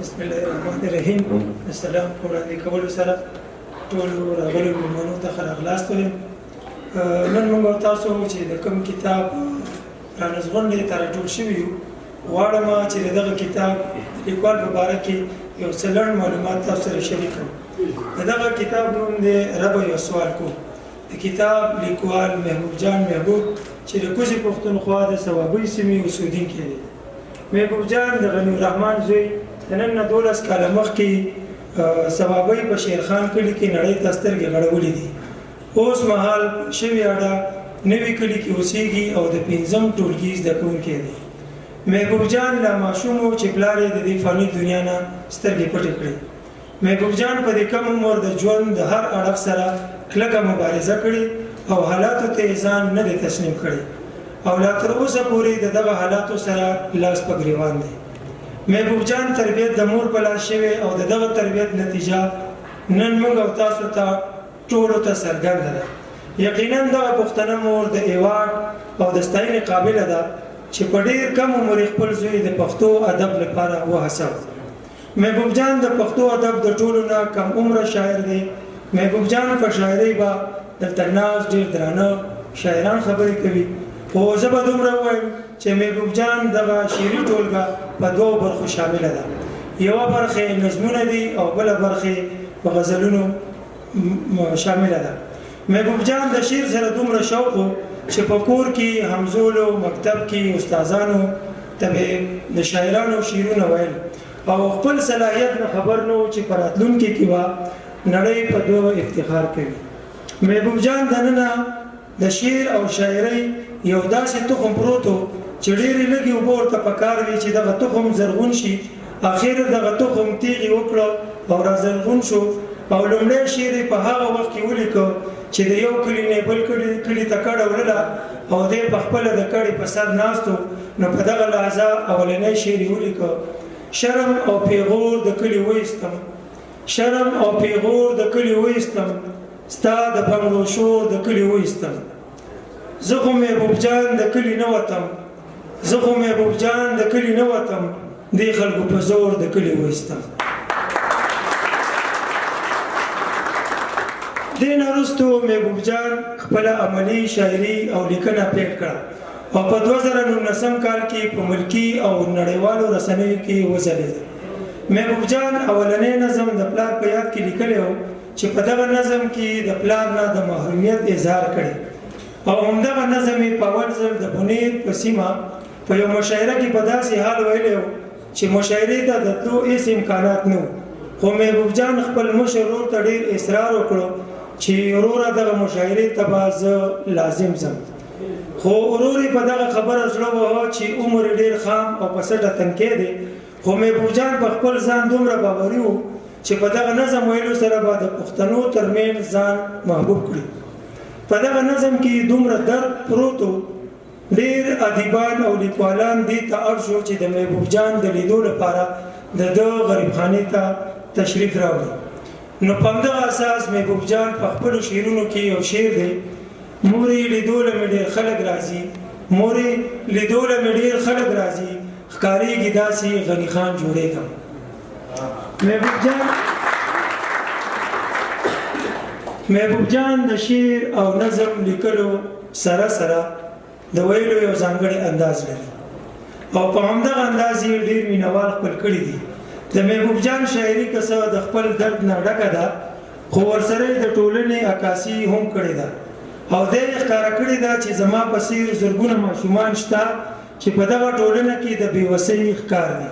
بسم الله الرحمن الرحیم. السلام وړاندې کولو سره ټولو راغلو مېلمنو ته ښه راغلاست وایم. نن موږ تاسو چې د کوم کتاب رانځغونډې ته راټول شوي یو غواړم چې د دغه کتاب د لیکوال په باره کې یو څه لنډ معلومات تاسو سره شریک کړم. د دغه کتاب نوم دی رب یو سوال کو. د کتاب لیکوال محبوب جان محبوب چې د کوزې پښتونخوا د صوابۍ سیمې اوسېدونکی دی. محبوب جان د غنی الرحمن زوی د نن نه 12 کاله مخکې صوابۍ په شیرخان کلي کې نړۍ ته سترګې غړولې دي. اوس مهال شوي اډه نوي کلي کې اوسېږي او د 5م ټولګي زده کوونکی دی. محبوب جان لا ماشوم و چې پلار یې د دې فاني دنیا نه سترګې پټې کړې. محبوب جان په دې کم عمر د ژوند د هر اړخ سره کلکه مبارزه کړې او حالاتو ته یې ځان نه دی تسلیم کړی او لا تر اوسه پورې د دغه حالاتو سره لاس په ګریوان دی. محبوب جان تربیت د مور په لاس شوی او د دغه تربیت نتیجه نن موږ او تاسو ته ټولو ته څرګنده ده. یقینا دغه پښتنه مور د ایوارډ او د ستاینې قابله ده چې په ډېر کم عمر خپل زوی د پښتو ادب لپاره وهڅاوه. محبوب جان د پښتو ادب د ټولو نه کم عمره شاعر دی. محبوب جان په شاعرۍ به دلته ناز ډېر درانه شاعران خبرې کوي، خو زه به دومره ووایم چې محبوب جان دغه شعري ټولګه په 2 برخو شامله ده. یوه برخه نظمونه دي او بله برخه په غزلونو شامله ده. محبوب جان د شعر سره دومره شوق و چې په کور کې همزولو مکتب کې استادانو ته د شاعرانو شعرونه ویل او خپل صلاحیت نه خبر نه و چې په راتلونکي کې به نړۍ په دوه افتخار کوي. محبوب جان دننه د شعر او شاعرۍ یو داسې تخم پروت و چې ډېرې لږې اوبه ورته پکار وي چې دغه تخم زرغون شي. اخر دغه تخم تیغې وکړه او را زرغون شو او لومړی شعر یې په هغه وخت کې ولیکه چې د یو کلي نه بل کلي ته کډه وړله او دی په خپله د کډې په سر ناست و. نو په دغه لحظه اولنی شعر یې ولیکه: شرم او پیغور د کلي وایستم، شرم او پیغور د کلي وایستم، ستا د بنګلو شور د کلي وایستم. زه خو محبوب جان د کلي نه وتم، زه خو محبوب جان د کلي نه وتم، دې خلکو په زور د کلي وایستم. دې نه وروستو محبوب جان خپله عملي شاعري او لیکنه پیل کړه او په 2019 کال کې په ملکي او نړیوالو رسنیو کې وځلېد. محبوب جان اولنی نظم د پلار په یاد کې لیکلی و چې په دغه نظم کې د پلار نه د محرومیت اظهار کړی او همدغه نظم یې په اول ځل د بنیر په سیمه په یو مشاعره کې په داسې حال ویلی و چې مشاعرې ته د تلو هېڅ امکانات نه و. خو محبوب جان خپل مشر ورور ته ډېر اصرار وکړو چې وروره دغه مشاعرې ته به زه لازم ځم. خو ورور یې په دغه خبره زړه وهه چې عمر یې ډېر خام او په سټه تنکی دی. خو محبوب جان په خپل ځان دومره باوري و چې په دغه نظم ویلو سره به د پښتنو ترمنځ ځان محبوب کړي. په دغه نظم کې دومره درد پروت و، ډېر ادیبان او لیکوالان دې ته اړ شو چې د محبوب جان د لیدو لپاره د ده غریبخانې ته تشریف راوړي. نو په همدغه اساس محبوب جان په خپلو شعرونو کې یو شعر دی: مورې لیدو له مې ډېر خلک راځي، مورې لیدو له مې ډېر خلک راځي، ښکارېږي داسې غني خان جوړېږم. محبوب جان د شعر او نظم لیکلو سره سره د ویلو یو ځانګړی انداز لري او په همدغه انداز یې ډېر مینوال خپل کړي دي. د محبوب جان شاعري که څه د خپل درد نه ډکه ده، خو ورسره یې د ټولنې عکاسي هم کړې ده او دی یې ښکاره کړې ده چې زما په څېر زرګونه ماشومان شته چې په دغه ټولنه کې د بېوسۍ ښکار دي،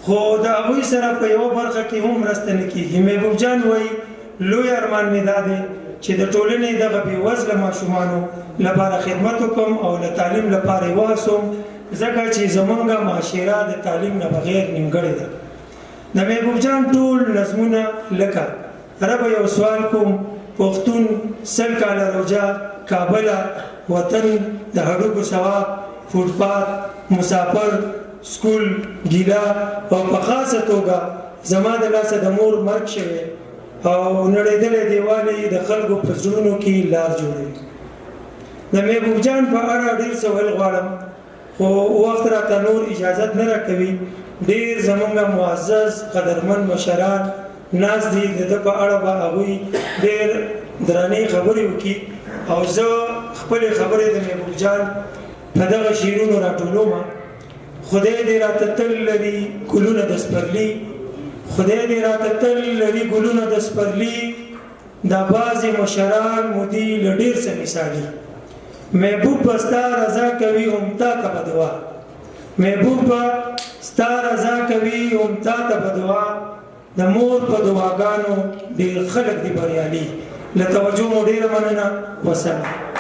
خو د هغوی سره په یوه برخه کې هم مرسته نه کېږي. محبوب جان وایي: لوی ارمان مې دا دی چې د ټولنې دغه بېوزله ماشومانو لپاره خدمت وکړم او له تعلیم لپاره یې وهڅوم، ځکه چې زموږ معاشره د تعلیم نه بغیر نیمګړې ده. د محبوب جان ټول نظمونه لکه رب یو سوال کوم، پښتون، 100 کاله روژه، کابله، وطن، د هډوکو ثواب، فوټپات، مسافر، سکول، ګیله او په خاصه توګه زما د لاسه د مور مرګ شوی او نړېدلی دیوال یې د خلکو په زړونو کې لار جوړوي. د محبوب جان په اړه ډېر څه ویل غواړم، خو وخت راته نور اجازت نه راکوي ډېر زمونږ معزز قدرمن مشران ناست دي د ده په اړه به هغوی ډېر درنې خبرې وکړي او زه خپلې خبرې د محبوب جان په دغه شعرونو راټولومه. خدای دې راته تل لري ګلونه د سپرلي، خدای دې راته تل لري ګلونه د سپرلي، دا بعضې مشران مو دي له ډېر څه مثالي. محبوب به ستا رضا کوي هم تا ته به دعا، محبوب به ستا رضا کوي هم تا ته به دعا، د مور په دعاګانو ډېر خلک دي بریالي. له توجه مو ډېره مننه. وسلام.